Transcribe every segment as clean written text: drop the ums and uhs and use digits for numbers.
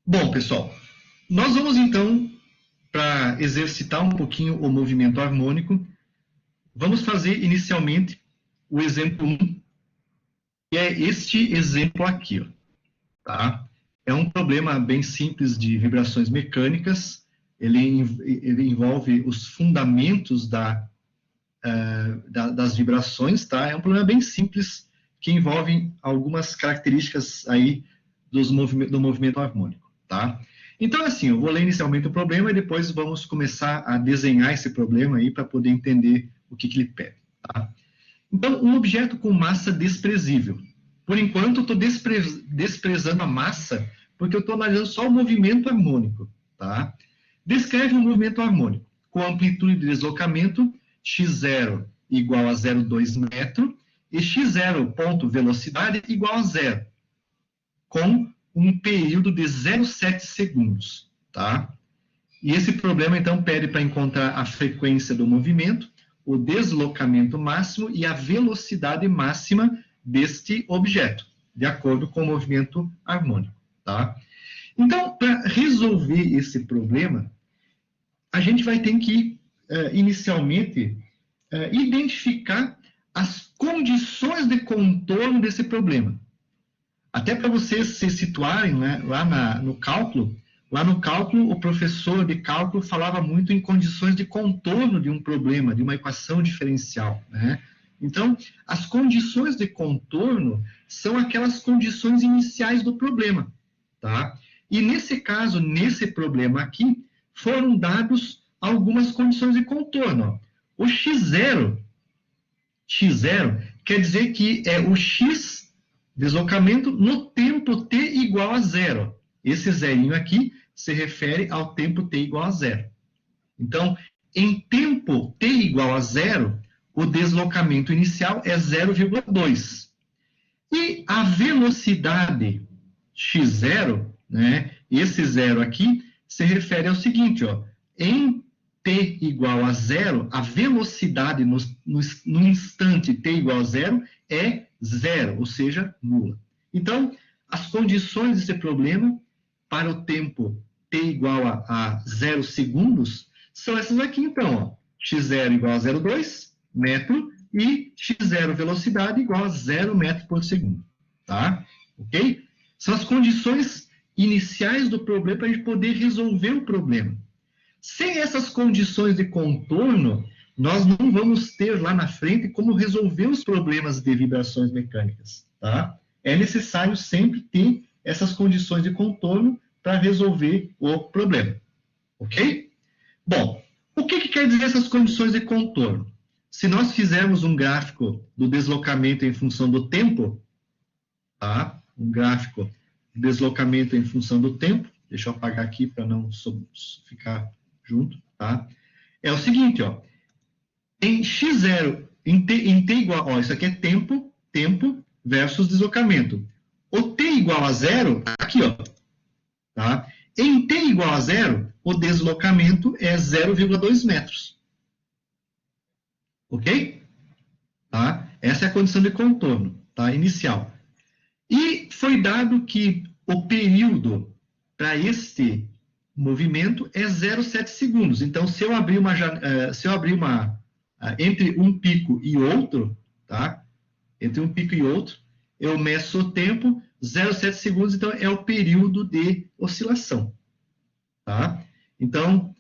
Bom, pessoal, nós vamos então, para exercitar um pouquinho o movimento harmônico, vamos fazer inicialmente o exemplo 1, que é este exemplo aqui, ó, tá? É um problema bem simples de vibrações mecânicas, ele envolve os fundamentos das vibrações, tá? É um problema bem simples que envolve algumas características aí do movimento harmônico, tá? Então, assim, eu vou ler inicialmente o problema e depois vamos começar a desenhar esse problema aí para poder entender o que ele pede, tá? Então, um objeto com massa desprezível. Por enquanto, eu estou desprezando a massa porque eu estou analisando só o movimento harmônico, tá? Descreve um movimento harmônico com amplitude de deslocamento x0 igual a 0,2 metro e x0 ponto velocidade igual a 0, com um período de 0,7 segundos, tá? E esse problema, então, pede para encontrar a frequência do movimento, o deslocamento máximo e a velocidade máxima deste objeto, de acordo com o movimento harmônico, tá? Então, para resolver esse problema, a gente vai ter que, inicialmente, identificar as condições de contorno desse problema. Até para vocês se situarem, né, no cálculo, o professor de cálculo falava muito em condições de contorno de um problema, de uma equação diferencial, né? Então, as condições de contorno são aquelas condições iniciais do problema, tá? E nesse caso, nesse problema aqui, foram dados algumas condições de contorno. Ó. O x0 quer dizer que é o x deslocamento no tempo t igual a 0. Esse zerinho aqui se refere ao tempo t igual a 0. Então, em tempo t igual a 0, o deslocamento inicial é 0,2. E a velocidade x0, né, esse 0 aqui, se refere ao seguinte, ó, em t igual a 0, a velocidade no instante t igual a 0 é 0, ou seja, nula. Então, as condições desse problema para o tempo t igual a 0 segundos são essas aqui, então, ó, x0 igual a 0,2 metro e x0 velocidade igual a 0 metro por segundo, tá? Ok? São as condições iniciais do problema para a gente poder resolver o problema. Sem essas condições de contorno, nós não vamos ter lá na frente como resolver os problemas de vibrações mecânicas, tá? É necessário sempre ter essas condições de contorno para resolver o problema, ok? Bom, o que quer dizer essas condições de contorno? Se nós fizermos um gráfico do deslocamento em função do tempo, tá? Um gráfico de deslocamento em função do tempo, deixa eu apagar aqui para não ficar junto, tá? É o seguinte, ó, em x0, em t igual, ó, isso aqui é tempo versus deslocamento. O t igual a 0, aqui, ó, tá? Em t igual a 0, o deslocamento é 0,2 metros. Ok? Tá? Essa é a condição de contorno, tá? Inicial. E foi dado que o período para este movimento é 0,7 segundos. Então, se eu abrir entre um pico e outro, tá? Entre um pico e outro, eu meço o tempo, 0,7 segundos, então é o período de oscilação, tá? Então,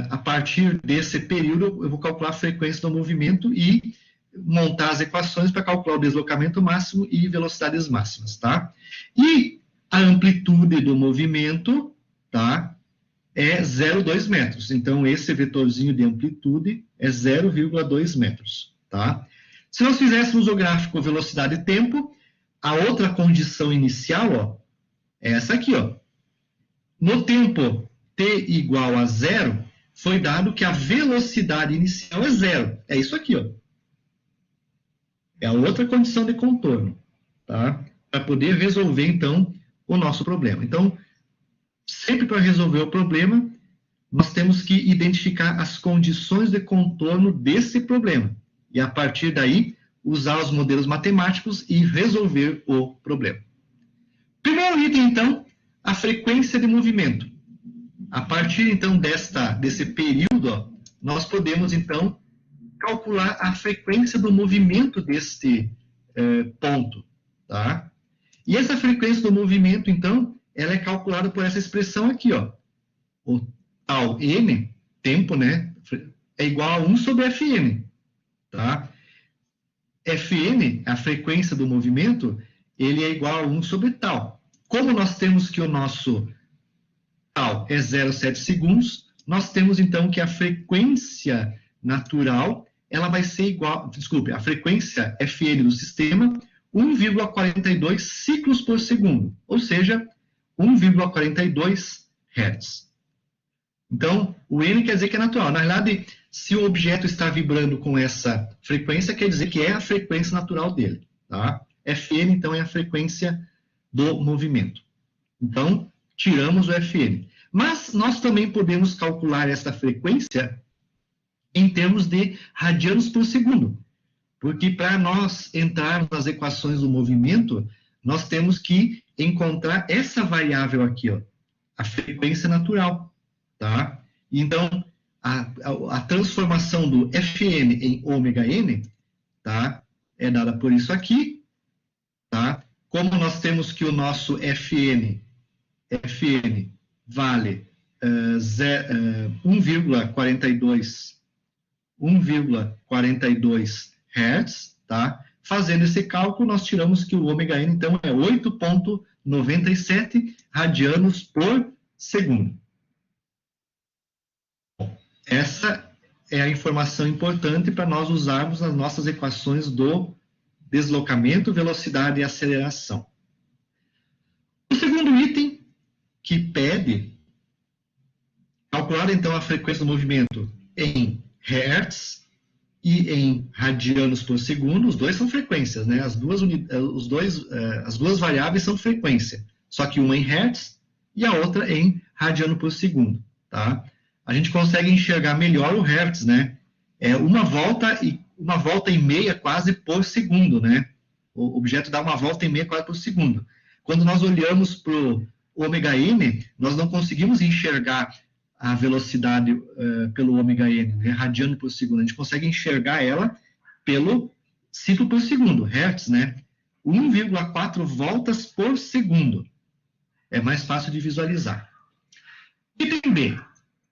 a partir desse período, eu vou calcular a frequência do movimento e montar as equações para calcular o deslocamento máximo e velocidades máximas, tá? E a amplitude do movimento, tá? É 0,2 metros. Então, esse vetorzinho de amplitude é 0,2 metros, tá? Se nós fizéssemos o gráfico velocidade e tempo, a outra condição inicial, ó, é essa aqui, ó. No tempo t igual a 0, foi dado que a velocidade inicial é 0. É isso aqui, ó. É a outra condição de contorno, tá? Para poder resolver, então, o nosso problema. Então, sempre para resolver o problema, nós temos que identificar as condições de contorno desse problema. E, a partir daí, usar os modelos matemáticos e resolver o problema. Primeiro item, então, a frequência de movimento. A partir, então, desse período, ó, nós podemos, então, calcular a frequência do movimento deste ponto, tá? E essa frequência do movimento, então, ela é calculada por essa expressão aqui, ó. O tal n, tempo, né, é igual a 1 sobre Fn, tá? Fn, a frequência do movimento, ele é igual a 1 sobre tal. Como nós temos que o nosso tal é 0,7 segundos, nós temos, então, que a frequência natural, ela vai ser igual, desculpe, a frequência Fn do sistema, 1,42 ciclos por segundo, ou seja, 1,42 Hz. Então, o N quer dizer que é natural. Na verdade, se o objeto está vibrando com essa frequência, quer dizer que é a frequência natural dele. Tá? Fn, então, é a frequência do movimento. Então, tiramos o Fn. Mas nós também podemos calcular essa frequência em termos de radianos por segundo. Porque para nós entrarmos nas equações do movimento, nós temos que encontrar essa variável aqui, ó, a frequência natural. Tá? Então, a transformação do Fn em ômega-n, tá, é dada por isso aqui. Tá? Como nós temos que o nosso Fn vale 1,42 Hz, tá? Fazendo esse cálculo, nós tiramos que o ômega-n, então, é 8,97 radianos por segundo. Essa é a informação importante para nós usarmos nas nossas equações do deslocamento, velocidade e aceleração. O segundo item que pede calcular, então, a frequência do movimento em Hertz e em radianos por segundo. Os dois são frequências, né? As duas variáveis são frequência, só que uma em Hertz e a outra em radiano por segundo, tá? A gente consegue enxergar melhor o Hertz, né? É uma volta e meia quase por segundo, né? O objeto dá uma volta e meia quase por segundo. Quando nós olhamos para o ômega-n, nós não conseguimos enxergar a velocidade pelo ômega-n, né? Radiano por segundo. A gente consegue enxergar ela pelo ciclo por segundo, Hertz, né? 1,4 voltas por segundo. É mais fácil de visualizar. Item B,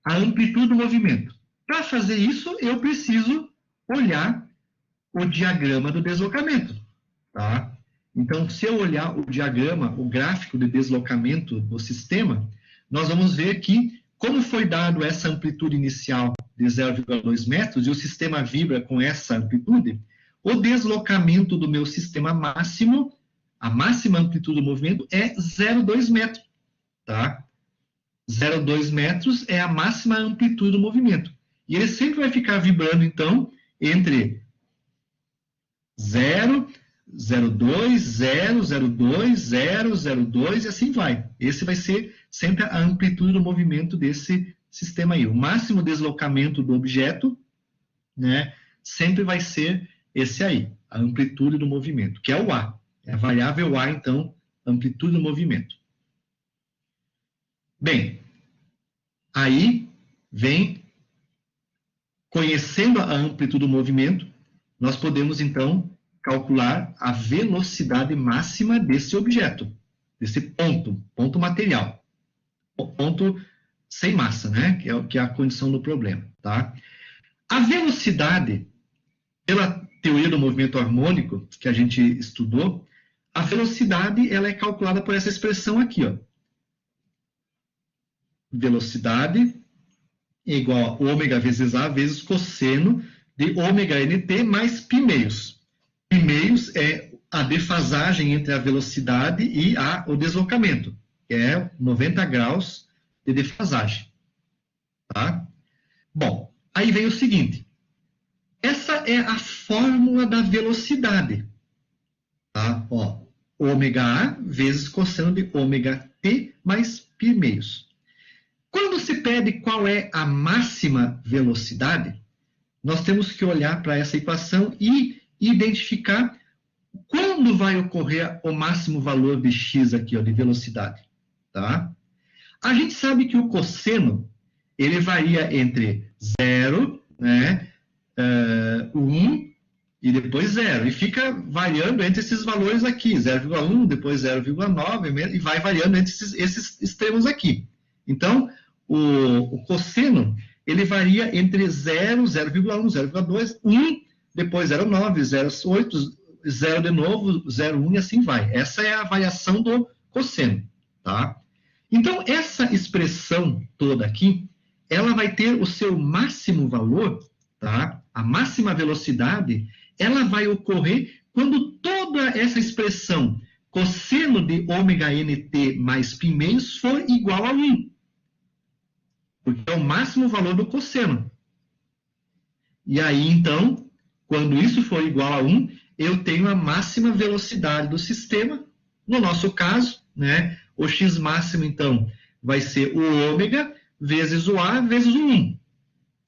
a amplitude do movimento. Para fazer isso, eu preciso olhar o diagrama do deslocamento. Tá? Então, se eu olhar o diagrama, o gráfico de deslocamento do sistema, nós vamos ver que, como foi dado essa amplitude inicial de 0,2 metros, e o sistema vibra com essa amplitude, o deslocamento do meu sistema máximo, a máxima amplitude do movimento, é 0,2 metros. Tá? 0,2 metros é a máxima amplitude do movimento. E ele sempre vai ficar vibrando, então, entre 0, 0,2, 0, 0,2, 0, 0,2 e assim vai. Esse vai ser sempre a amplitude do movimento desse sistema aí. O máximo deslocamento do objeto, né, sempre vai ser esse aí, a amplitude do movimento, que é o A. É a variável A, então, amplitude do movimento. Bem, aí vem, conhecendo a amplitude do movimento, nós podemos, então, calcular a velocidade máxima desse objeto, desse ponto material. O ponto sem massa, né? Que é a condição do problema. Tá? A velocidade, pela teoria do movimento harmônico, que a gente estudou, a velocidade ela é calculada por essa expressão aqui, ó. Velocidade é igual a ômega vezes A vezes cosseno de ômega nt mais π meios. Π meios é a defasagem entre a velocidade e o deslocamento, que é 90 graus de defasagem. Tá? Bom, aí vem o seguinte. Essa é a fórmula da velocidade. Tá? Ó, ômega A vezes cosseno de ômega t mais π meios. Quando se pede qual é a máxima velocidade, nós temos que olhar para essa equação e identificar quando vai ocorrer o máximo valor de x aqui, ó, de velocidade. tá? A gente sabe que o cosseno, ele varia entre 0, né, 1 e depois 0. E fica variando entre esses valores aqui, 0,1, depois 0,9, e vai variando entre esses extremos aqui. Então, o cosseno, ele varia entre 0, 0,1, 0,2, 1, depois 0,9, 0,8, 0 de novo, 0,1 e assim vai. Essa é a variação do cosseno, tá? Então, essa expressão toda aqui, ela vai ter o seu máximo valor, tá? A máxima velocidade, ela vai ocorrer quando toda essa expressão cosseno de ômega nt mais π meios for igual a 1. Porque é o máximo valor do cosseno. E aí, então, quando isso for igual a 1, eu tenho a máxima velocidade do sistema. No nosso caso, né, o x máximo, então, vai ser o ômega vezes o a vezes o 1.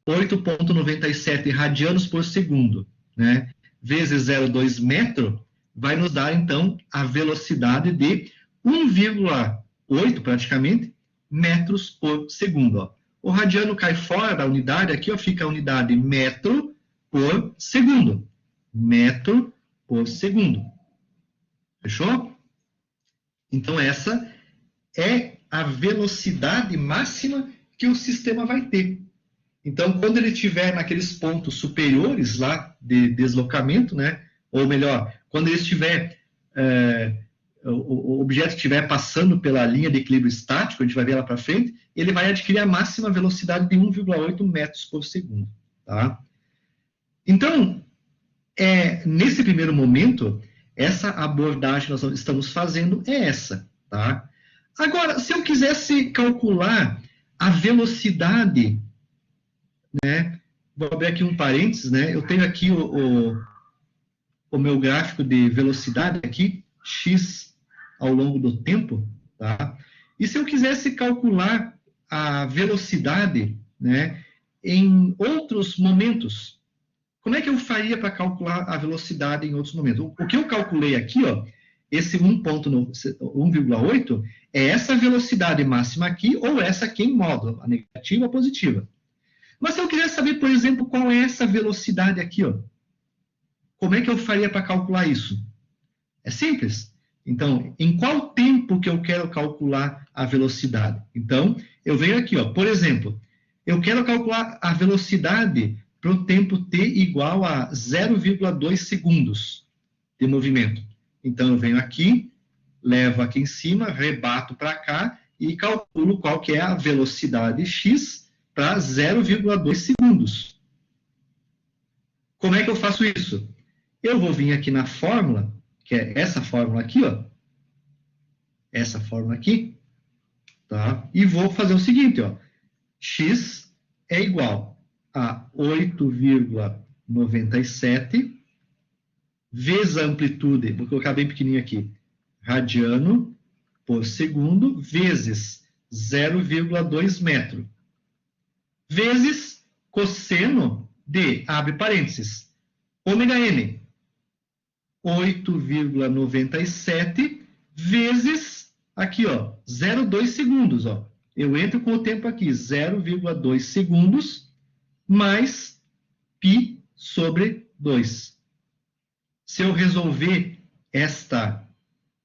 8,97 radianos por segundo, né, vezes 0,2 metro, vai nos dar, então, a velocidade de 1,8, praticamente, metros por segundo. Ó. O radiano cai fora da unidade, aqui ó, fica a unidade metro por segundo. Metro por segundo. Fechou? Então, essa é a velocidade máxima que o sistema vai ter. Então, quando ele estiver naqueles pontos superiores lá de deslocamento, né? Ou melhor, quando ele estiver, o objeto estiver passando pela linha de equilíbrio estático, a gente vai ver lá para frente, ele vai adquirir a máxima velocidade de 1,8 metros por segundo. Tá? Então, nesse primeiro momento, essa abordagem que nós estamos fazendo é essa. Tá? Agora, se eu quisesse calcular a velocidade, né? Vou abrir aqui um parênteses, né? Eu tenho aqui o meu gráfico de velocidade aqui, x ao longo do tempo, tá? E se eu quisesse calcular a velocidade, né, em outros momentos, como é que eu faria para calcular a velocidade em outros momentos? O que eu calculei aqui, ó, esse 1,8 é essa velocidade máxima aqui, ou essa aqui em módulo, a negativa ou a positiva. Mas se eu quiser saber, por exemplo, qual é essa velocidade aqui, ó, como é que eu faria para calcular isso? É simples. Então, em qual tempo que eu quero calcular a velocidade? Então, eu venho aqui, ó, por exemplo, eu quero calcular a velocidade para o tempo t igual a 0,2 segundos de movimento. Então, eu venho aqui, levo aqui em cima, rebato para cá e calculo qual que é a velocidade x para 0,2 segundos. Como é que eu faço isso? Eu vou vir aqui na fórmula, que é essa fórmula aqui, ó. Essa fórmula aqui, tá? E vou fazer o seguinte, ó. X é igual a 8,97 vezes a amplitude, vou colocar bem pequenininho aqui, radiano por segundo, vezes 0,2 metro, vezes cosseno de, abre parênteses, ômega n, 8,97 vezes, aqui, ó, 0,2 segundos, ó. Eu entro com o tempo aqui, 0,2 segundos, mais π sobre 2. Se eu resolver esta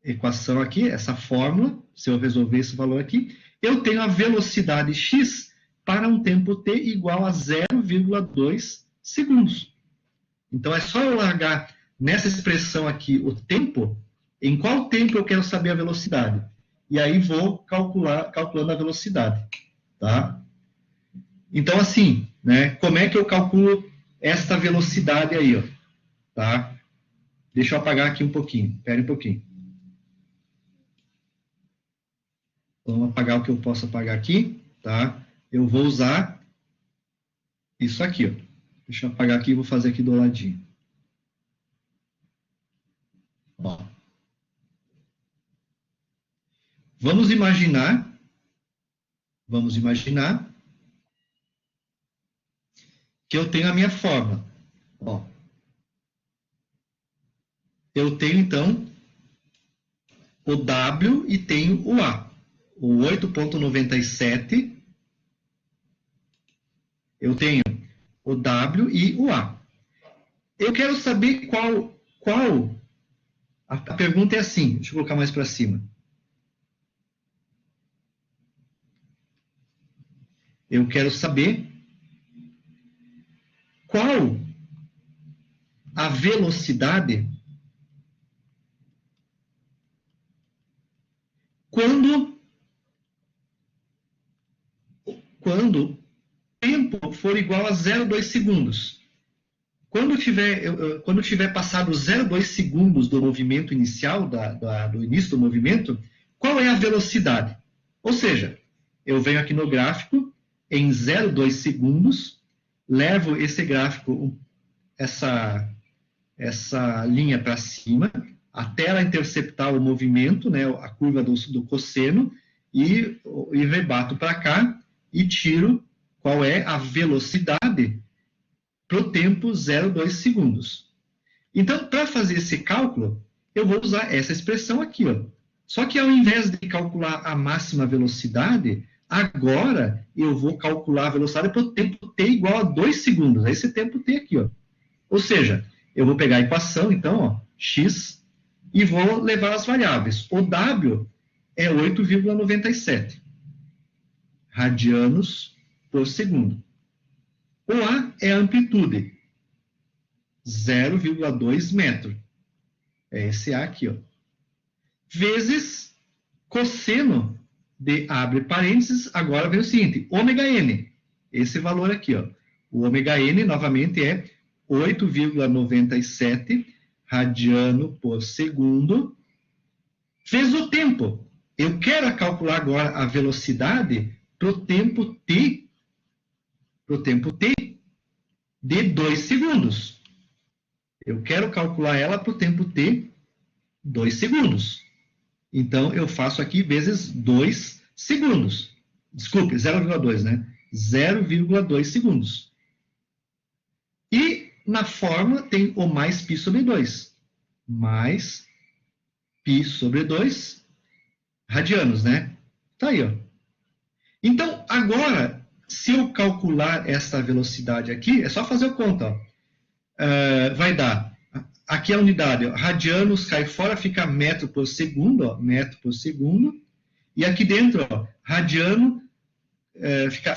equação aqui, essa fórmula, se eu resolver esse valor aqui, eu tenho a velocidade x para um tempo t igual a 0,2 segundos. Então, é só eu largar nessa expressão aqui o tempo, em qual tempo eu quero saber a velocidade. E aí vou calculando a velocidade. Tá? Então, assim, né, como é que eu calculo esta velocidade aí? Ó, tá? Deixa eu apagar aqui um pouquinho. Espere um pouquinho. Vamos apagar o que eu posso apagar aqui. Tá? Eu vou usar isso aqui. Ó. Deixa eu apagar aqui e vou fazer aqui do ladinho. Ó. Vamos imaginar que eu tenho a minha fórmula. Ó. Eu tenho, então, o W e tenho o A. o 8,97, eu tenho o W e o A. Eu quero saber qual a pergunta é assim, deixa eu colocar mais para cima. Eu quero saber qual a velocidade quando o tempo for igual a 0,2 segundos. Quando tiver passado 0,2 segundos do movimento inicial, do início do movimento, qual é a velocidade? Ou seja, eu venho aqui no gráfico, em 0,2 segundos, levo esse gráfico, essa linha para cima, até ela interceptar o movimento, né, a curva do cosseno, e rebato para cá e tiro qual é a velocidade para o tempo 0,2 segundos. Então, para fazer esse cálculo, eu vou usar essa expressão aqui, ó. Só que ao invés de calcular a máxima velocidade, agora eu vou calcular a velocidade para o tempo t igual a 2 segundos. É esse tempo t aqui, ó. Ou seja, eu vou pegar a equação, então, ó, x, e vou levar as variáveis. O w é 8,97 radianos por segundo. O A é a amplitude, 0,2 metro. É esse A aqui, ó. Vezes cosseno de, abre parênteses, agora vem o seguinte, ômega n. Esse valor aqui, ó. O ômega n, novamente, é 8,97 radiano por segundo, vezes o tempo. Eu quero calcular agora a velocidade para o tempo t, de 2 segundos. Eu quero calcular ela para o tempo t, 2 segundos. Então, eu faço aqui vezes 2 segundos. Desculpe, 0,2, né? 0,2 segundos. E na fórmula tem o mais π sobre 2. Mais π sobre 2 radianos, né? Tá aí, ó. Então, agora, se eu calcular esta velocidade aqui, é só fazer a conta, ó. Vai dar, aqui a unidade, ó, radianos cai fora, fica metro por segundo, ó, metro por segundo, e aqui dentro, ó, radiano,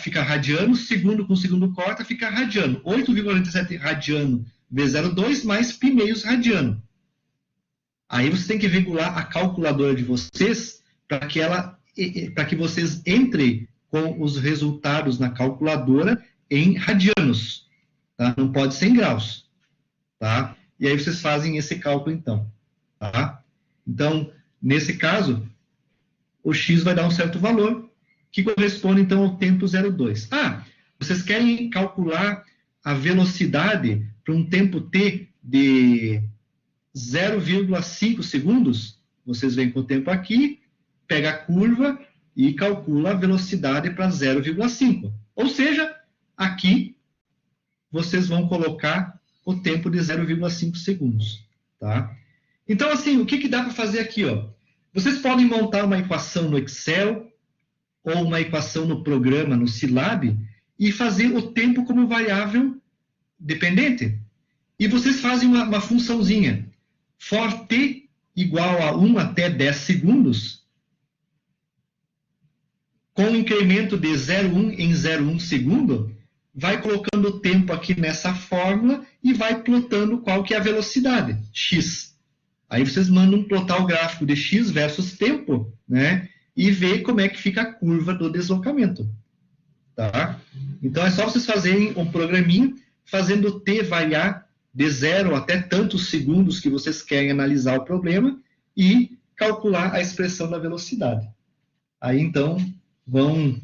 fica radiano, segundo com segundo corta, fica radiano, 8,97 radiano vezes 0,2 mais π meios radiano. Aí você tem que regular a calculadora de vocês para que vocês entrem com os resultados na calculadora em radianos, tá? Não pode ser em graus, tá? E aí vocês fazem esse cálculo, então, tá? Então, nesse caso, o x vai dar um certo valor, que corresponde, então, ao tempo 0,2. Ah, vocês querem calcular a velocidade para um tempo t de 0,5 segundos? Vocês vêm com o tempo aqui, pega a curva e calcula a velocidade para 0,5. Ou seja, aqui vocês vão colocar o tempo de 0,5 segundos. Tá? Então, assim, o que dá para fazer aqui? Ó? Vocês podem montar uma equação no Excel ou uma equação no programa, no Scilab, e fazer o tempo como variável dependente. E vocês fazem uma funçãozinha. For t igual a 1 até 10 segundos, com um incremento de 0,1 em 0,1 segundo, vai colocando o tempo aqui nessa fórmula e vai plotando qual que é a velocidade, x. Aí vocês mandam plotar o gráfico de x versus tempo, né? E ver como é que fica a curva do deslocamento. Tá? Então é só vocês fazerem um programinho, fazendo o t variar de 0 até tantos segundos que vocês querem analisar o problema e calcular a expressão da velocidade. Aí, então, vão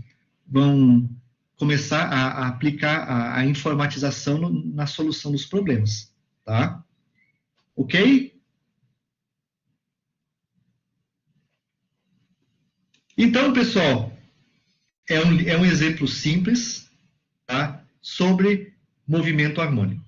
começar a aplicar a informatização na solução dos problemas. Tá? Ok? Então, pessoal, é um exemplo simples, tá? Sobre movimento harmônico.